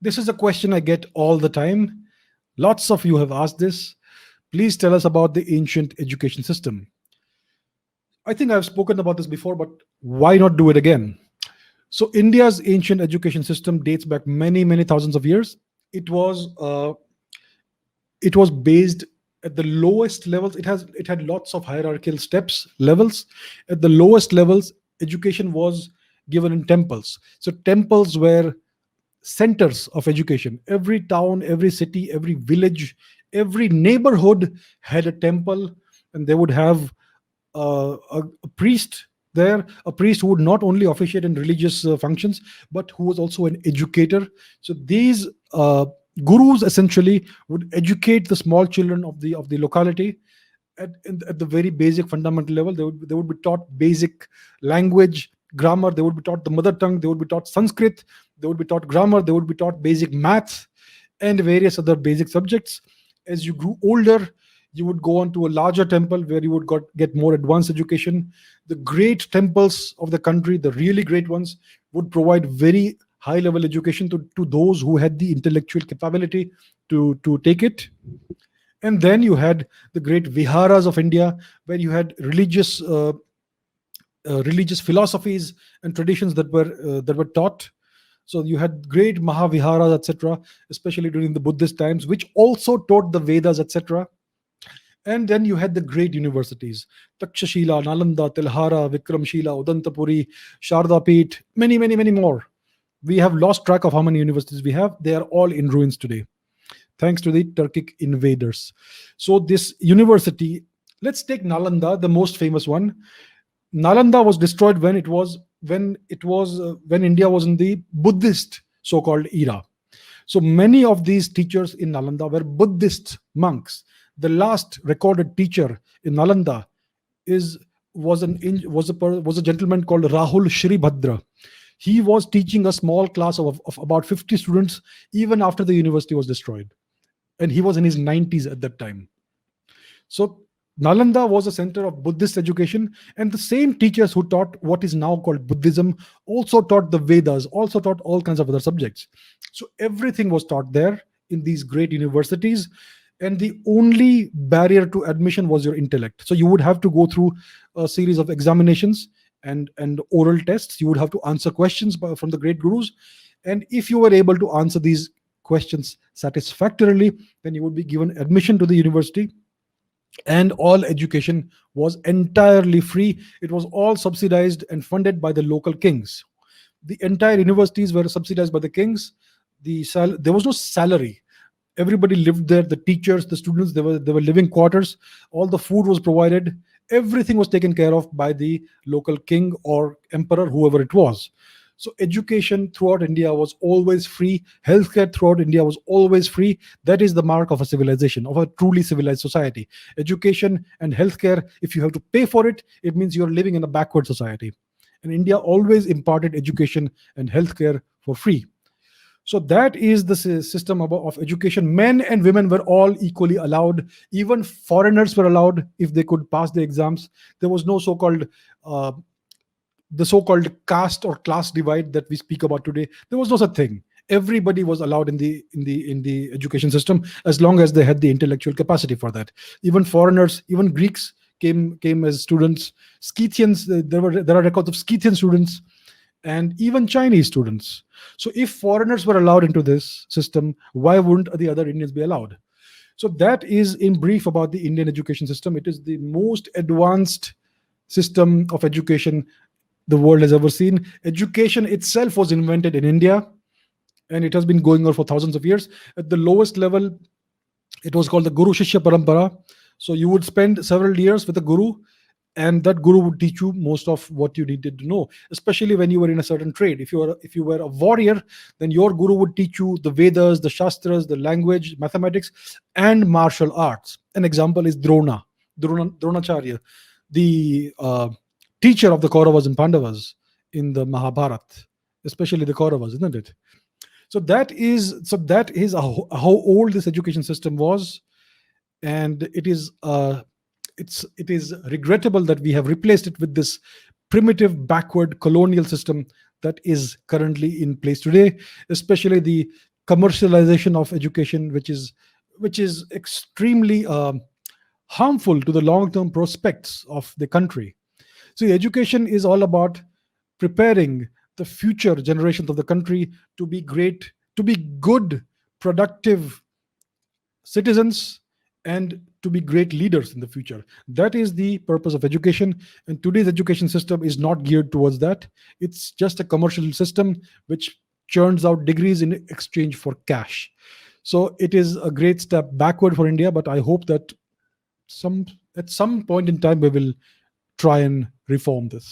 This is a question I get all the time. Lots of you have asked this. Please tell us about the ancient education system. I think I've spoken about this before, but why not do it again? So, India's ancient education system dates back many, many thousands of years. It was it was based at the lowest levels. It had lots of hierarchical steps levels. At the lowest levels, education was given in temples. So, temples were centers of education. Every town, every city, every village, every neighborhood had a temple, and they would have a priest there, a priest who would not only officiate in religious functions, but who was also an educator. So these gurus essentially would educate the small children of the locality at the very basic fundamental level. They would be taught basic language, grammar. They would be taught the mother tongue. They would be taught Sanskrit. They would be taught grammar. They would be taught basic maths and various other basic subjects. As you grew older, you would go on to a larger temple where you would get more advanced education. The great temples of the country, the really great ones, would provide very high level education to those who had the intellectual capability to take it. And then you had the great viharas of India, where you had religious philosophies and traditions that were taught. So you had great Mahaviharas, etc., especially during the Buddhist times, which also taught the Vedas, etc. And then you had the great universities: Takshashila, Nalanda, Telhara, Vikramshila, Udantapuri, Shardapit, many, many, many more. We have lost track of how many universities we have. They are all in ruins today, thanks to the Turkic invaders. So this university, let's take Nalanda, the most famous one. Nalanda was destroyed when India was in the Buddhist so-called era. So many of these teachers in Nalanda were Buddhist monks. The last recorded teacher in Nalanda is was an was a was a gentleman called Rahul Shribhadra. He was teaching a small class of about 50 students even after the university was destroyed, and he was in his 90s at that time. So Nalanda was a center of Buddhist education, and the same teachers who taught what is now called Buddhism also taught the Vedas, also taught all kinds of other subjects. So everything was taught there in these great universities, and the only barrier to admission was your intellect. So you would have to go through a series of examinations and oral tests. You would have to answer questions from the great gurus, and if you were able to answer these questions satisfactorily, then you would be given admission to the university, and all education was entirely free. It was all subsidized and funded by the local kings. The entire universities were subsidized by the kings. There was no salary. Everybody lived there. The teachers, the students, they were living quarters. All the food was provided. Everything was taken care of by the local king or emperor, whoever it was. So education throughout India was always free. Healthcare throughout India was always free. That is the mark of a civilization, of a truly civilized society. Education and healthcare, if you have to pay for it, it means you're living in a backward society. And India always imparted education and healthcare for free. So that is the system of education. Men and women were all equally allowed. Even foreigners were allowed if they could pass the exams. There was no uh, so-called caste or class divide that we speak about today. There was no such thing. Everybody was allowed in the education system as long as they had the intellectual capacity for that. Even foreigners, even Greeks came as students. Scythians, there are records of Scythian students, and even Chinese students. So if foreigners were allowed into this system, why wouldn't the other Indians be allowed? So that is in brief about the Indian education system. It is the most advanced system of education the world has ever seen. Education itself was invented in India, and it has been going on for thousands of years. At the lowest level, it was called the Guru Shishya Parampara. So you would spend several years with a guru, and that guru would teach you most of what you needed to know, especially when you were in a certain trade. If you were a warrior, then your guru would teach you the Vedas, the Shastras, the language, mathematics, and martial arts. An example is Dronacharya, the teacher of the Kauravas and Pandavas in the Mahabharata, especially the Kauravas, isn't it? So that is how old this education system was, and it is regrettable that we have replaced it with this primitive, backward colonial system that is currently in place today, especially the commercialization of education, which is extremely harmful to the long-term prospects of the country. So education is all about preparing the future generations of the country to be great, to be good, productive citizens, and to be great leaders in the future. That is the purpose of education. And today's education system is not geared towards that. It's just a commercial system which churns out degrees in exchange for cash. So it is a great step backward for India, but I hope that some at some point in time we will try and reform this.